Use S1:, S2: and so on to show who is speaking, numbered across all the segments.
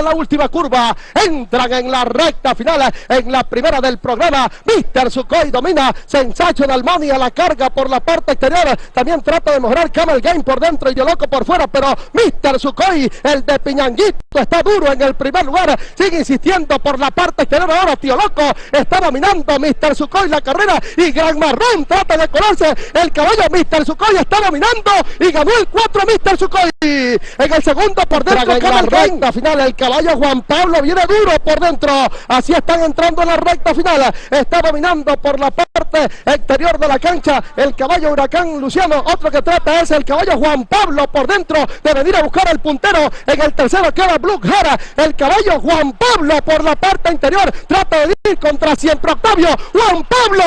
S1: la última curva, entran en la recta final, en la primera del programa. Mr. Sukhoi domina, Sensational Money a la carga por la parte exterior, también trata de mejorar Camel Game por dentro y Yo Loco por fuera, pero Mr. Sukhoi, el de Piñanguito, está duro en el primer lugar, sigue insistiendo por la parte exterior. Ahora Tío Loco está dominando Mr. Sukhoi la carrera y Gran Marrón trata de colarse el caballo. Mr. Sukhoi está dominando y ganó el 4 Mr. Sukhoi. En el segundo por dentro en la recta final, el caballo Juan Pablo viene duro por dentro, así están entrando en la recta final, está dominando por la parte exterior de la cancha el caballo Huracán Luciano. Otro que trata es el caballo Juan Pablo por dentro de venir a buscar el puntero. En el tercero queda Blue Jara, el caballo Juan Pablo por la parte interior trata de ir contra Siempre Octavio. Juan Pablo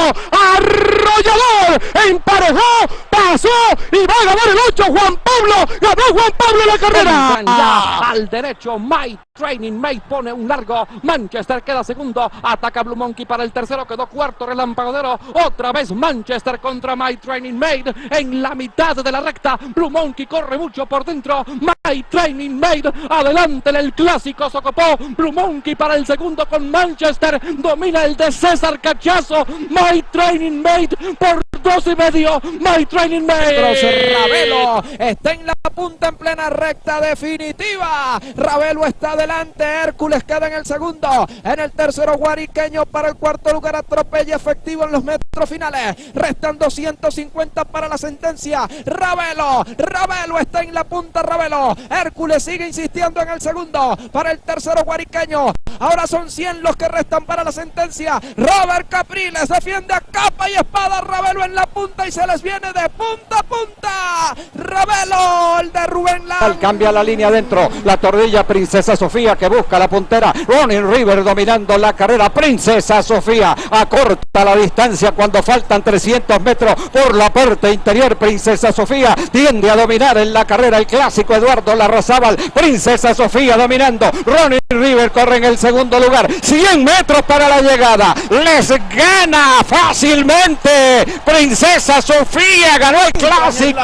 S1: arrollador, emparejó, pasó y va a ganar el 8 Juan Pablo. Ganó Juan Pablo la carrera.
S2: Ya al derecho, My Training Made pone un largo. Manchester queda segundo, ataca Blue Monkey para el tercero, quedó cuarto Relampagodero. Otra vez Manchester contra My Training Made en la mitad de la recta. Blue Monkey corre mucho por dentro, My Training Made adelante en el clásico Socopó. Blue Monkey para el segundo con Manchester, domina el de César Cachazo. My Training Made por 2.5, My Training Made.
S3: Ravelo está en la punta en plena recta definitiva. Ravelo está adelante, Hércules queda en el segundo, en el tercero Guariqueño para el cuarto lugar, atropella efectivo en los metros finales, restan 250 para la sentencia. Ravelo está en la punta, Ravelo. Hércules sigue insistiendo en el segundo, para el tercero Guariqueño. Ahora son 100 los que restan para la sentencia. Robert Capriles defiende a capa y espada, Ravelo en la punta y se les viene de punta a punta. Ravelo, el de Rubén Lang.
S4: Cambia la línea adentro, la tordilla Princesa Sofía que busca la puntera. Ronin River dominando la carrera. Princesa Sofía acorta la distancia cuando faltan 300 metros por la parte interior. Princesa Sofía tiende a dominar en la carrera el clásico Eduardo Larrazábal. Princesa Sofía dominando. Ronin River corre en el segundo lugar. 100 metros para la llegada. Les gana fácilmente. Princesa Sofía ganó el clásico.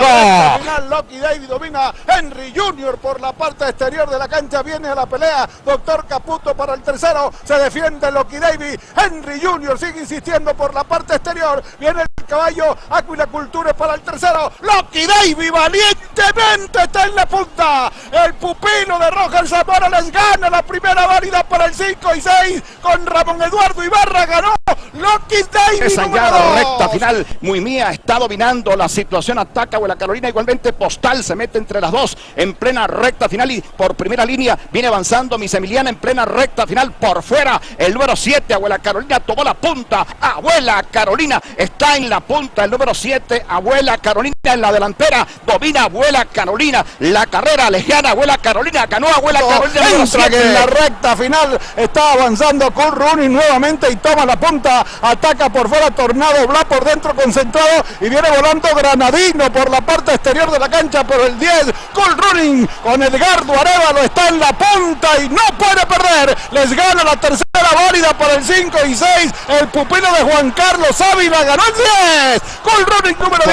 S5: Lucky David domina Henry Junior por la parte exterior de la cancha. Viene a la pelea Doctor Caputo para el tercero. Se defiende Lucky David. Henry Junior sigue insistiendo por la parte exterior. Viene el caballo Aquila Culture para el tercero. Lucky David valientemente está en la punta. El pupilo de Roger Zamora les gana la primera válida para el 5 y 6 con Ramón Eduardo Ibarra. Ganó Lucky David.
S6: Esa ya la recta final. Muy Mía está dominando la situación. Ataca Abuela Carolina. Igualmente Postal se mete entre las dos en plena recta final y por primera línea viene avanzando Miss Emiliana en plena recta final por fuera. El número 7, Abuela Carolina, tomó la punta. Abuela Carolina está en la punta. El número 7, Abuela Carolina en la delantera. Domina Abuela Carolina. La carrera lejana. Abuela Carolina ganó. Abuela Carolina.
S5: Entra que en la recta final está avanzando con Rooney nuevamente y toma la punta. Ataca por fuera Tornado Bla por dentro concentrado y viene volando Granadino por la parte exterior de la cancha por el 10. Cole Running con Edgardo Arevalo está en la punta y no puede perder. Les gana la tercera válida para el 5 y 6. El pupilo de Juan Carlos Ávila ganó el 10. Cole Running número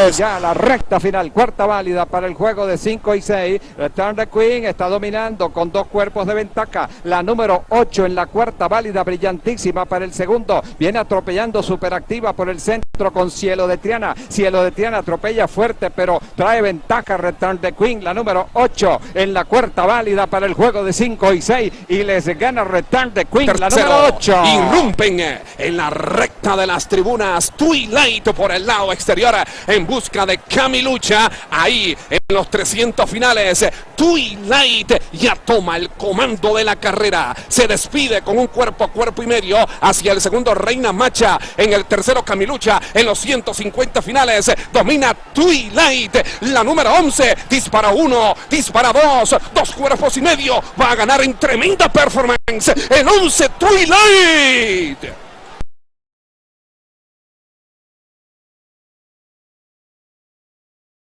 S5: 10.
S4: Ya la recta final, cuarta válida para el juego de 5 y 6. Return the Queen está dominando con 2 cuerpos de ventaja. La número 8 en la cuarta válida, brillantísima para el segundo. Viene atropellando superactiva por el centro con Cielo de Triana. Cielo de Triana atropella fuerte, pero trae ventaja Return the Queen, la número 8 en la cuarta válida para el juego de 5 y 6. Y les gana Return the Queen, la número 8.
S2: Irrumpen en la recta de las tribunas. Twilight por el lado exterior en busca de Camilucha. Ahí en los 300 finales, Twilight ya toma el comando de la carrera. Se despide con un cuerpo a cuerpo y medio hacia el segundo Reina Macha. En el tercero Camilucha. En los 150 finales domina Twilight, la número 11. Dispara 1, dispara 2, 2 cuerpos y medio. Va a ganar en tremenda performance el 11 Twilight.